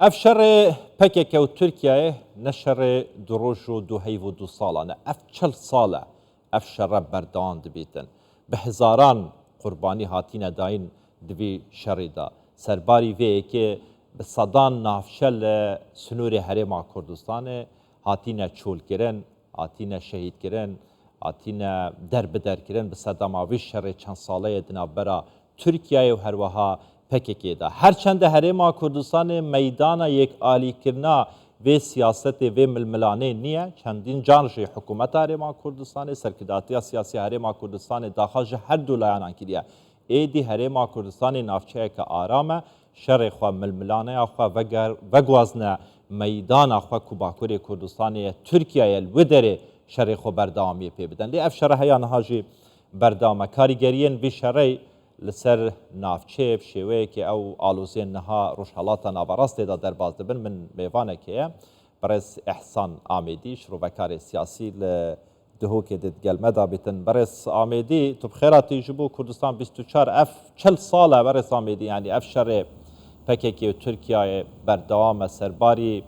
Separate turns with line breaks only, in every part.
اف شر پکک و ترکیه نشر دروش و دو هیو و دو سالانه اف 40 ساله اف شر بردان دبیتن به هزاران قربانی هاتین داین دوی شری دا سرباری وی که به صدان نافشل سنور هرما کردستان هاتین چول کرن هاتین شهید کرن هاتین در بدر کرن به صداماوی شر چند ساله دنابرا ترکیه و هر وها پککی دا هرچند هرما کردستان میدان یک عالی کرنا و سیاست و ململانه نیه چندین جانش حکومت هرما کردستان سرکرداتی سیاسی هرما کردستان داخل هر دو لایان کریه ایدی هرما کردستان نافچه که آرامه شر خو ململانه خو وگوازنه میدان خو کوباکوری کردستان ترکیه الودره شر خو بردامی پی بدن لی اف شر هیان هاجی بردام کاریگرین وی شر لسر نافچه شوی که او آلوزین نها روشحالات ناوراست دا در باز دبن من میوانه که برس احسان آمیدی شروبکار سیاسی دهو که دید گلمه دا بیتن برس آمیدی تو بخیراتی جبو کردستان 24 اف 40 ساله برس آمیدی یعنی اف شر پککی و ترکیه بردوام سرباری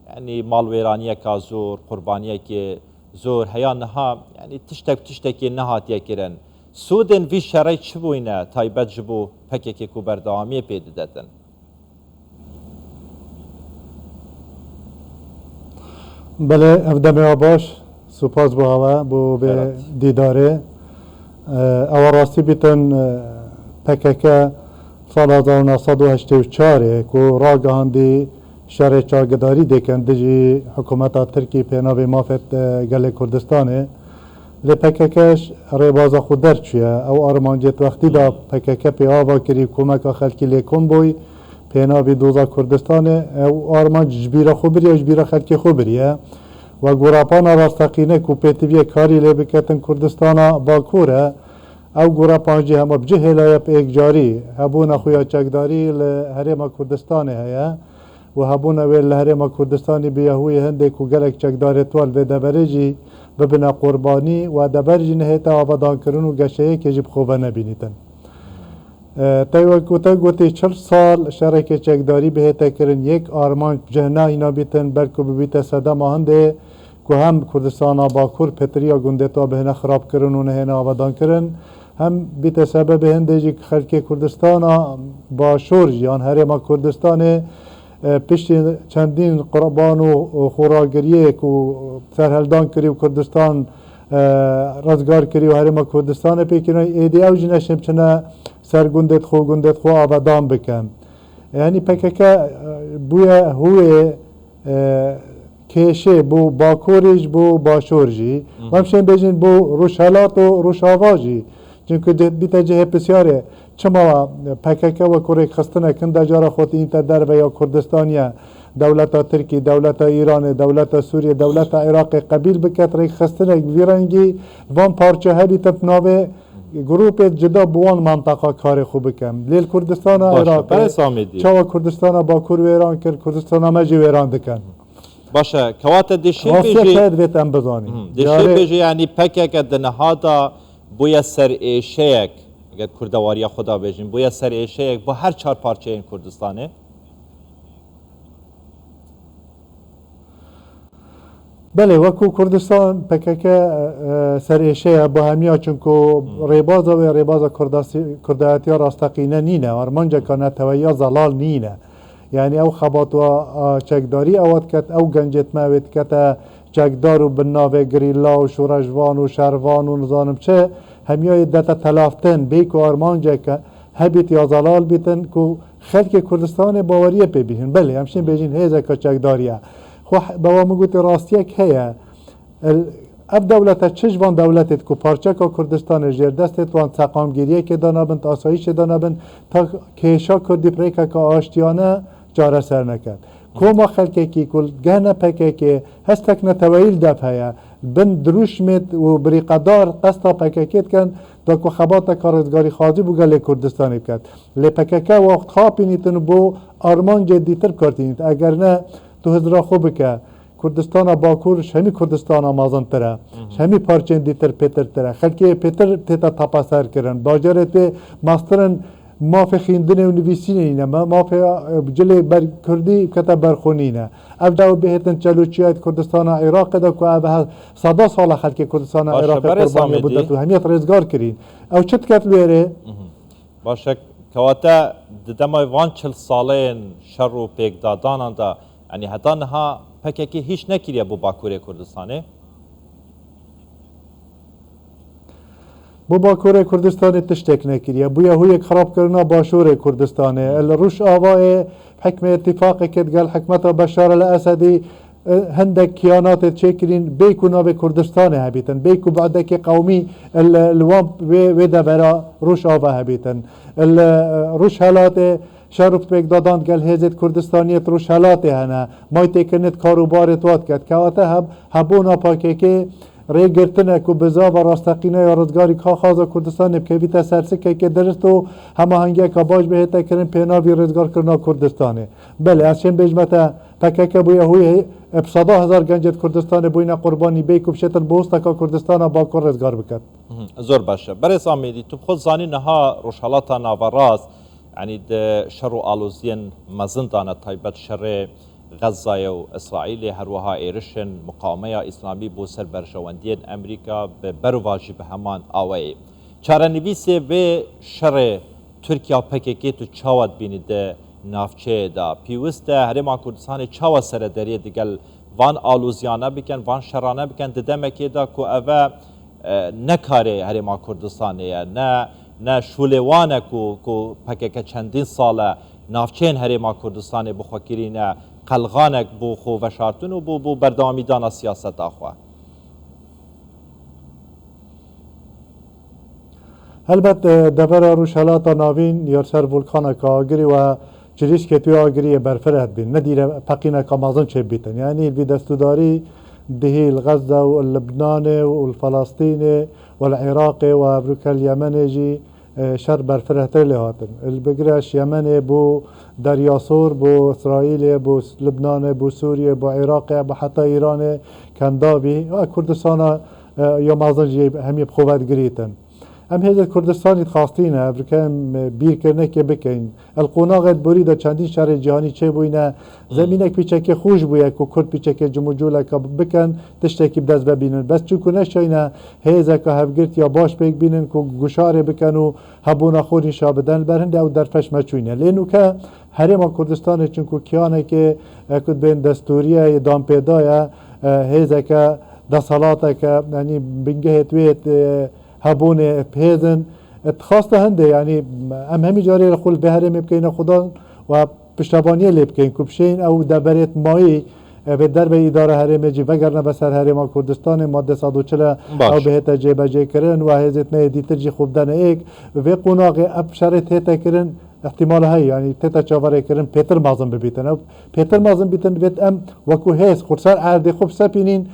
یعنی مالویرانیه که زور قربانیه که زور هیان نها یعنی تشتکی نهاتیه کرن سودن وی شرای چه بوینه تایبت جبو پککی کو بردوامی پیدا دادن
بله افدم باش سپاس بو هوا بو به دیداره او راستی بیتن پکک سال 1984 کو راگهاندی شر چاگداری دیکن دیجی حکومت ترکی پیناوی مافت گل کردستانه لی پککش ریبازا خود در چیه او آرمانجت وقتی دا پکک پی آوا کری کمک خلکی لیکن بوی پیناوی دوزا کردستانه او آرمانج جبیره خوبریه جبیره خلکی خوبریه و گوراپانا راستقینه کو پیتویه کاری لی بکتن کردستانا باکوره او گوراپانجی هم بجه هلایه پی اکجاری هبون خویا چکداری لحرم کردستانه هیا و هبون اویل لحرم کردستانی بیهوی هنده کو گلک چکداری توال و دبرجی ببنا قربانی و دبرجی نهیتا آبادان کرن و گشه که جب خوبه نبینیتن تایوه کوتا گوتی 40 سال شرک چکداری بهتا کرن یک آرمان جهنا اینا بیتن برکو ببیت صدام هنده که هم کردستان باکور پتریا گنده تا بهنا خراب کرن و نهینا آبادان کرن هم بیت سبب هنده جی خلک کردستان با شورج یان هرما کردستان پشت چندین قربان و خوراگریه که سرهلدان کری و کردستان رزگار کری و هرما کردستان پیکنه ایدی اوجی نشم چنه سرگندت خو آبادان بکن یعنی پککه بوی هوی کشه بو باکورج بو باشورجی و همچنین بیجین بو روشالات و روشاواجی چونکه بیتا جه بسیاره چما پککه و کوری خستنه کنده جارا خود این در و یا کردستانیا دولت ترکی دولت ایران دولت سوریه دولت عراق قبیل بکت ری خستنه ویرنگی وان پارچه هبی تپناوه گروپ جدا بوان منطقه کار خوب کم لیل کردستان عراق چاوا کردستان باکور و ایران کرد کردستان مجی و ایران دکن
باشه کوات دشی بیجی یعنی پکک دنهادا بویا سر ایشیک اگر کردواریا خدا بیجیم بویا سر ایشیک با هر 4 پارچه این کردستانه
بله وکو کردستان پکک سر ایشه با همیا چونکو ریبازا کردایتی ها راستقینه نینه ارمانجا کنه تویا زلال نینه یعنی او خبات و چکداری اواد کت او گنجت موید کت چکدارو بناوه گریلا و شورجوان و شروان و نظانم چه همیای دتا تلافتن بیکو ارمانجا که هبیت یا زلال بیتن که خلق کردستان باوریه پی بیهن بله همشین بیجین هیزه که چکداریه خو بابا مگوت راستیه که هیا اف دولت چجوان دولتت کو پارچه که کردستان جر دستت وان سقامگیریه که دانابند آسایش دانابند تا کهشا کردی پریکه که آشتیانه جاره سر نکرد کوما خلقه کی کل گهنه پکه که هستک نتویل دف هیا بند دروشمت و بریقدار قصدا پکه کت کن دا که خبات کارزگاری خواهی بگه لی کردستانی بکد لی پکه که وقت خواه نیتن بو آرمان جدیتر کردینید اگر نه تو هزرا خوبه که کردستان باکورش همی کردستان آمازان تره همی پارچین دیتر پیتر تره خلکی پیتر تیتا تپا سر کرن باجرت به ماسترن ما في خيندنه ونفيسينه ما في جلي بر كردي كتب برخونينه ابدا بهتن چلوچيات كردستان عراق ده كو ابها صدا سال خلق كردستان عراق قرباني بدت وهميت رزگار كرين او چت كت لويره
باشك كواتا دما وان 40 سالين شر و پێکدادانان دا يعني هتا نها پککی هیچ نکریه بو باکوری کردستانه
بو باکوری کردستان تشتک نکریه بو یهوی خراب کرنا باشور کردستانه الروش آوای حکم اتفاق کد قال حکمت بشار الاسدی هندك كيانات تشكرين بيكو ناب كردستان هبيتن بيكو بعدك قومي الوام ودا برا روش آوا هبيتن الروش هلات شرف بيك دادان قال هزت كردستانية روش هلات هنا ما يتكنت كاروبار توات كد كواتا هبونا باكيكي ریگرتنه کو بزا و راستقینه یارزگاری که خازا کردستان بکویتا سرسکه که درستو همه هنگه که باش بهتا کرن پیناوی رزگار کرنا کردستانه بله از چند بجمتا پککه بویا هوی ابصدا هزار گنجت کردستان بوینا قربانی بیکو بشتن بوستا که کردستان با کر رزگار بکد
زور باشه برای سامیدی تو خود زانی نها روشحالاتا ناوراز يعني شر آلوزين مزندانة تايبت شر غزة و إسرائيل هروها إيرشن مقاومة إسلامي بو سر برشواندين أمريكا ببرواجي بهمان آوائي چارنویسه و شر ترکیه پککی تو چاوت بینی ده نافچه دا پیوسته هرما کردستان چاوت سردریه دیگل وان آلوزیانه بکن وان شرانه بکن ده دمکی دا که اوه نکاره هرما کردستانه نه شولوانه که پکک چندین ساله نافچین هرما کردستان بخوکرینه قلغانک بو خو وشارتون و بو بردامی دانا سیاست آخوا
البته دبر روشالاتا ناوین یارسر ولکان کاگری و جریش که توی آگری برفرد بین ندیره پقینا کامازن چه بیتن یعنی بی دستوداری دهی الغزة واللبنان والفلسطين والعراق وابروكا اليمن جي شر برفرهتر لهاتن البقرش يمن بو درياسور بو اسرائيل بو لبنان بو سوريا بو عراق بو حتى ايران كندابي كردستان يا مازن جي همي بخوات قريتن ام هذا كردستان خاصتينه بركم بير كرنه که بکن القناغت بريده چندین شهر جهانی چه بوینه زمینک پیچک خوش بویه که کرد پیچک جمجوله که بکن تشتکی بدست ببینن بس چون نشینه هیزه که هفگرت یا باش بک بینن که گوشاره بکن و هبونا خودی شابدن برهنده او درفش مچوینه لینو که هرما کردستان چون که کیانه که کد بین دستوریه دام پیدایه هیزه که دسالاته که یعنی بنگه تویت هبونه پیدن اتخاصه هنده یعنی ام همی جاری رخول بهره مبکین خدا و پشتبانی لبکین کبشین او دبریت مایی به درب اداره هرم جی وگرنه بسر هرم کردستان ماده 140 او بهت جیبه جی کرن و هزت نه دیتر جی خوب دن ایک و قناق اب شرط هتا کرن احتمال هایی یعنی تتا چاوره کرن پیتر مازن ببیتن او پیتر مازن بیتن بیت ام وکو هست خورسر عرض خوب سپینین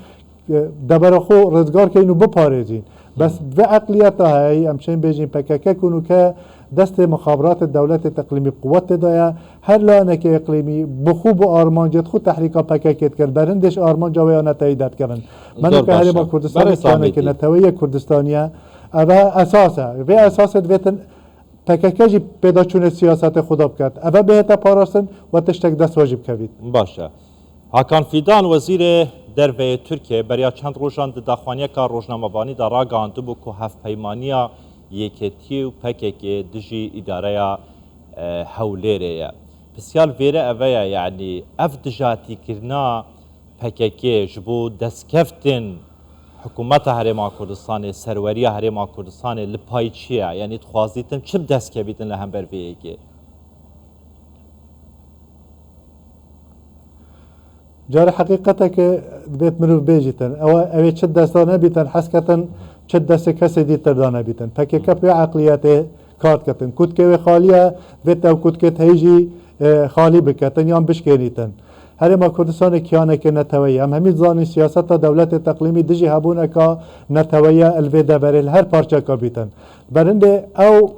دبر خو رزگار که اینو بپارزین بس و عقلیت های امشین بیجین پکک کنو که دست مخابرات دولت اقلیمی قوت دایا هر لانه که اقلیمی بخوب و آرمانجت خود تحریکا پککت کرد برندش آرمانجا ویا نتاییدت کردن منو که هری با کردستان کانه که نتوی کردستانیه اوه اساسه و اساس دویتن پککجی پیدا چون سیاست خدا بکرد اوه بهتا پاراستن و تشتک دست واجب کوید
باشه هاکان فیدان وزیر دربه ترکیه برای چند روزان داخوانی که روزنامه‌بانی در راگاند بو که هفپیمانی یکیتی و پکک دجی اداره حولیره بسیار ویره اوه یعنی اف دجاتی کرنا پکک جبو دستکفتن حکومت هرما کردستان سروری هرما کردستان لپای چیه یعنی تخوازیتن چه دستکفتن لهم بر ویگه
جار حقیقتا که بیت مروف بیجیتن اوه چه دستانه بیتن حسکتن چه دست کسی دیتر دانه بیتن پکی کپ یا عقلیت کارت کتن کود که خالیه بیت او کود که تهیجی خالی بکتن یا بشکنیتن هر ما کردستان کیانه که نتویه هم همین زانی سیاست دولت تقلیمی دجی هبونه که نتویه الویده بریل هر پارچه که بیتن برنده او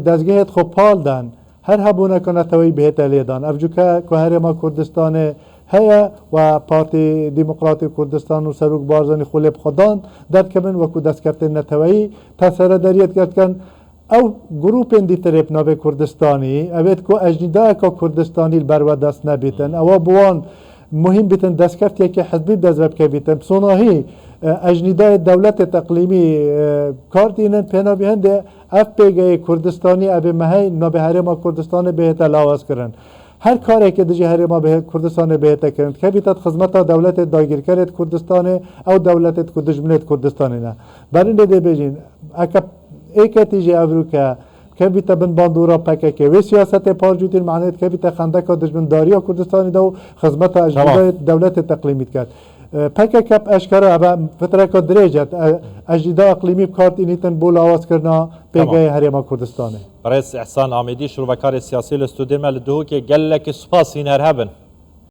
دزگهت خوب پال دن هر هبونه که نتویه بهت لیدان افجو که هر ما کردستان هيا و پارتی دموکراتی کردستان و سروک بارزانی خلیب خدان داد کمن و کدست کفتن نتوایی تاثیر داریت کرد کن او گروپ دی ترپ ناو کردستانی اوید کو اجندا که کردستانی البرو دست نبیتن او بوان مهم بیتن دستکفتی که حزبی دزرب که بیتن بسوناهی اجندا دولت تقلیمی کارتینن پینا بیهنده اف پیگه کردستانی ابی مهی ناو هرما کردستان بهت لاواز کرن هر کاری که دیجی هرما به کردستان بهت کرن که بیتت خدمت دولت داگیر کرد کردستان او دولت کردجمنت کردستانی نه برای نده بجین اکا ایکتیجی امریکا که بیت بن باندورا پکه که و سیاست پارجوتی معنیت که بیت خندق دشمن داری کردستانی دو خدمت اجندا دولت تقلیمی کرد پکه کپ اشکره و فتره که درجت اجندا اقلیمی کارت اینیتن بول آواز کرنا پیگه هرما کردستانه
رئیس احسان آمیدی شروع کار سیاسی الاستودیو مال دو که گل که سپاس این هر هبن